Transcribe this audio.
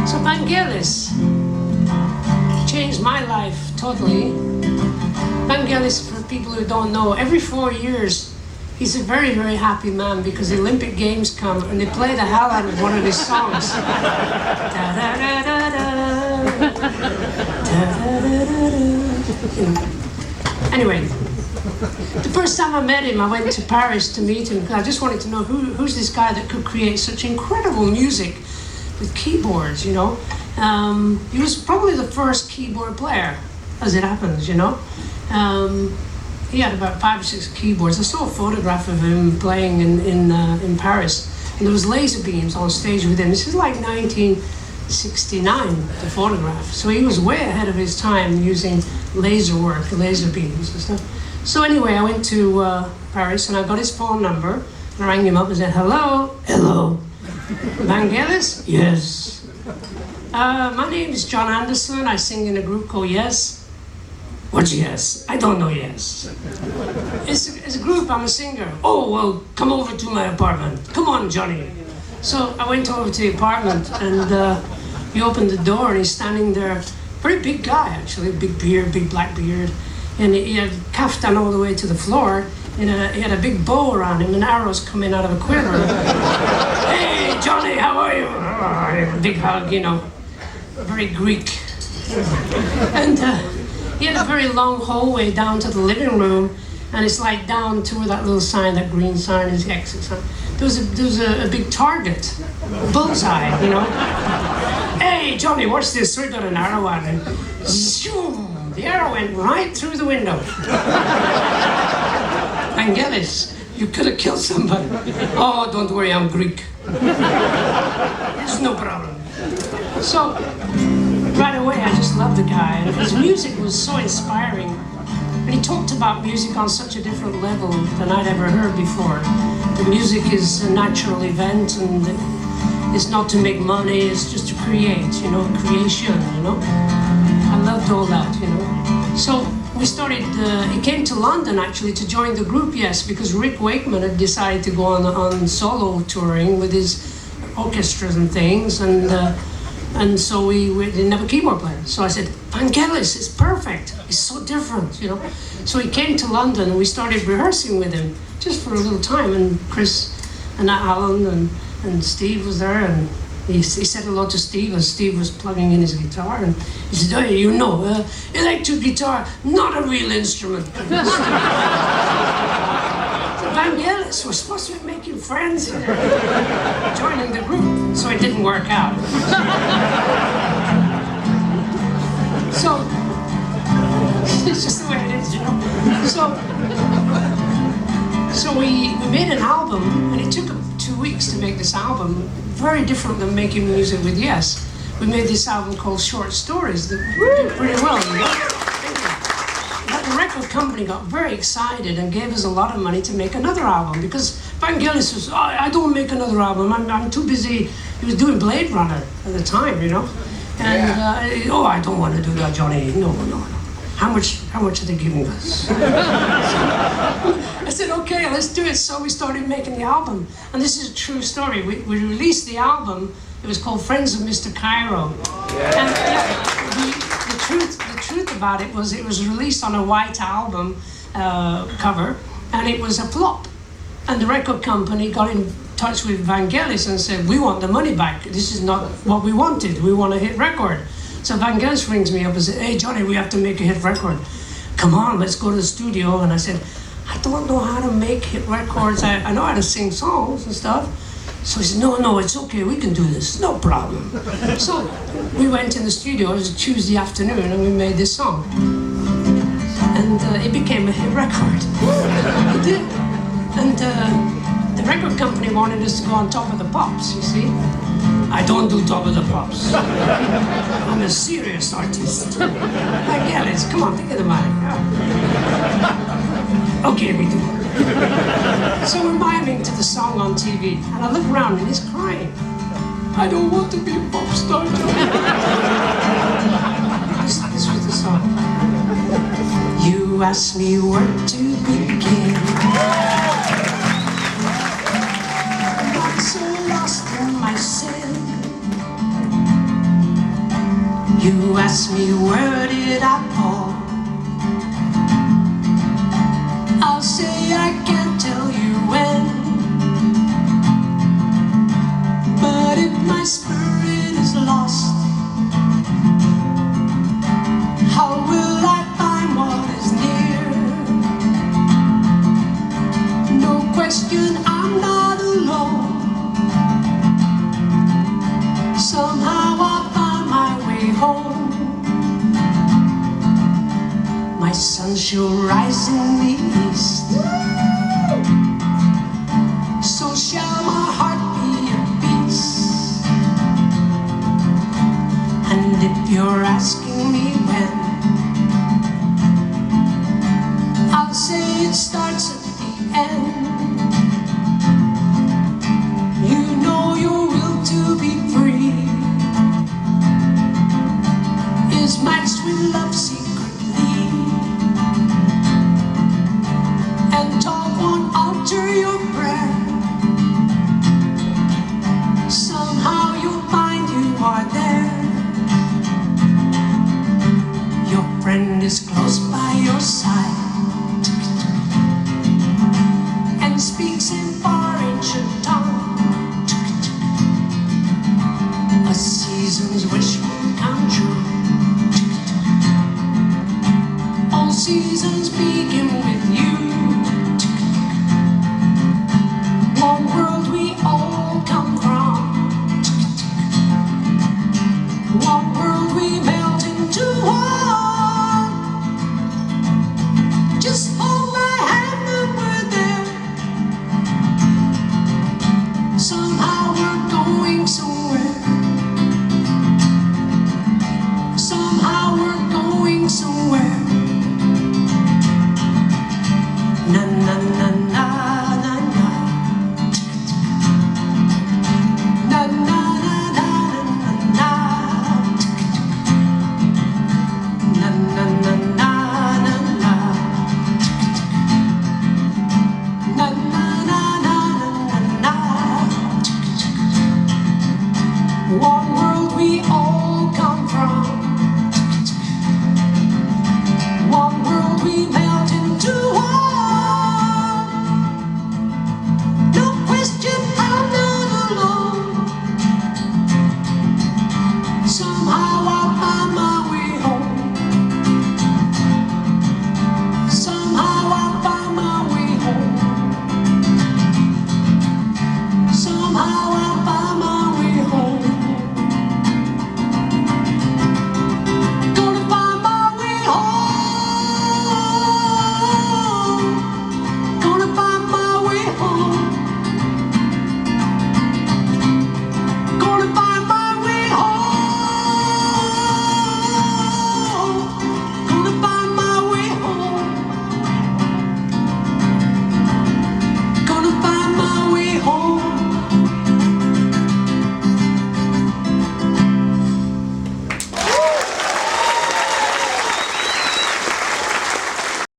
So Vangelis changed my life totally. Vangelis, for people who don't know, every 4 years, he's a very, very happy man because the Olympic Games come and they play the hell out of one of his songs. Anyway, the first time I met him, I went to Paris to meet him because I just wanted to know who's this guy that could create such incredible music with keyboards, you know. He was probably the first keyboard player, as it happens, you know. He had about 5 or 6 keyboards. I saw a photograph of him playing in Paris, and there was laser beams on stage with him. This is like 1969, the photograph. So he was way ahead of his time using laser work, laser beams and stuff. So anyway, I went to Paris and I got his phone number and I rang him up and said, hello, hello, Vangelis? Yes. My name is Jon Anderson. I sing in a group called Yes. What's Yes? I don't know Yes. It's a group, I'm a singer. Oh, well, come over to my apartment. Come on, Johnny. So I went over to the apartment and he opened the door and he's standing there. Very big guy, actually, big beard, big black beard. And he had kaftan all the way to the floor. And he had a big bow around him and arrows coming out of a quiver. Hey, Johnny, how are you? Oh, big hug, you know, very Greek. And he had a very long hallway down to the living room, and it's like down to where that little sign, that green sign is the exit sign. There was a big target, a bullseye, you know. Hey, Johnny, watch this. So he got an arrow out and zoom, the arrow went right through the window. Vangelis, you could have killed somebody. Oh, don't worry, I'm Greek. It's no problem. So, right away, I just loved the guy, and his music was so inspiring. And he talked about music on such a different level than I'd ever heard before. The music is a natural event, and it's not to make money, it's just to create, you know, creation, you know. I loved all that, you know. So we started, he came to London actually to join the group, Yes, because Rick Wakeman had decided to go on solo touring with his orchestras and things, and so we didn't have a keyboard player. So I said, Vangelis, it's perfect. It's so different, you know. So he came to London and we started rehearsing with him just for a little time. And Chris and Alan and Steve was there, and he said hello to Steve as Steve was plugging in his guitar. And he said, hey, you know, electric guitar, not a real instrument. Vangelis, we're supposed to be making friends here, joining the group, so it didn't work out. So, it's just the way it is, you know. So we made an album, and it took 2 weeks to make this album, very different than making music with Yes. We made this album called Short Stories that did pretty well, you know. The record company got very excited and gave us a lot of money to make another album because Vangelis was, oh, I don't make another album, I'm too busy. He was doing Blade Runner at the time, you know. And, oh, I don't want to do that, Johnny. No. How much are they giving us? I said, okay, let's do it. So we started making the album. And this is a true story. We released the album. It was called Friends of Mr. Cairo. Yeah. And the truth about it was released on a white album cover, and it was a flop. And the record company got in touch with Vangelis and said, we want the money back. This is not what we wanted. We want a hit record. So Vangelis rings me up and said, hey, Johnny, we have to make a hit record. Come on, let's go to the studio. And I said, I don't know how to make hit records. I know how to sing songs and stuff. So he said, no, it's okay, we can do this, no problem. So we went in the studio, it was a Tuesday afternoon, and we made this song. And it became a hit record. It did. And the record company wanted us to go on Top of the Pops, you see. I don't do Top of the Pops. I'm a serious artist. Vangelis, come on, think of the money. Okay, we do. So we're miming to the song on TV, and I look around and he's crying. I don't want to be a pop star. This was the song. You ask me where to begin. I'm so lost in my sin. You ask me where did I fall? I'll say I can't tell you when. But if my spirit is lost, how will I find what is near? No question, I'm not alone. Somehow I found my way home. My sun shall rise in the east, so shall my heart be at peace. And if you're asking me when, I'll say it starts at the end. You know your will to be free is matched with love secretly, and talk won't alter your prayer. Somehow you'll find you are there. Your friend is close by your side and speaks in far ancient tongue. A season's wish will come true. All seasons begin with you. One world we all come from. One world we melt into one. Just hold my hand and we're there. Somehow we're going somewhere. Somehow we're going somewhere. Na na na na na na. Na na na na na na. Na na na na na na. Na na na na na na. One world we all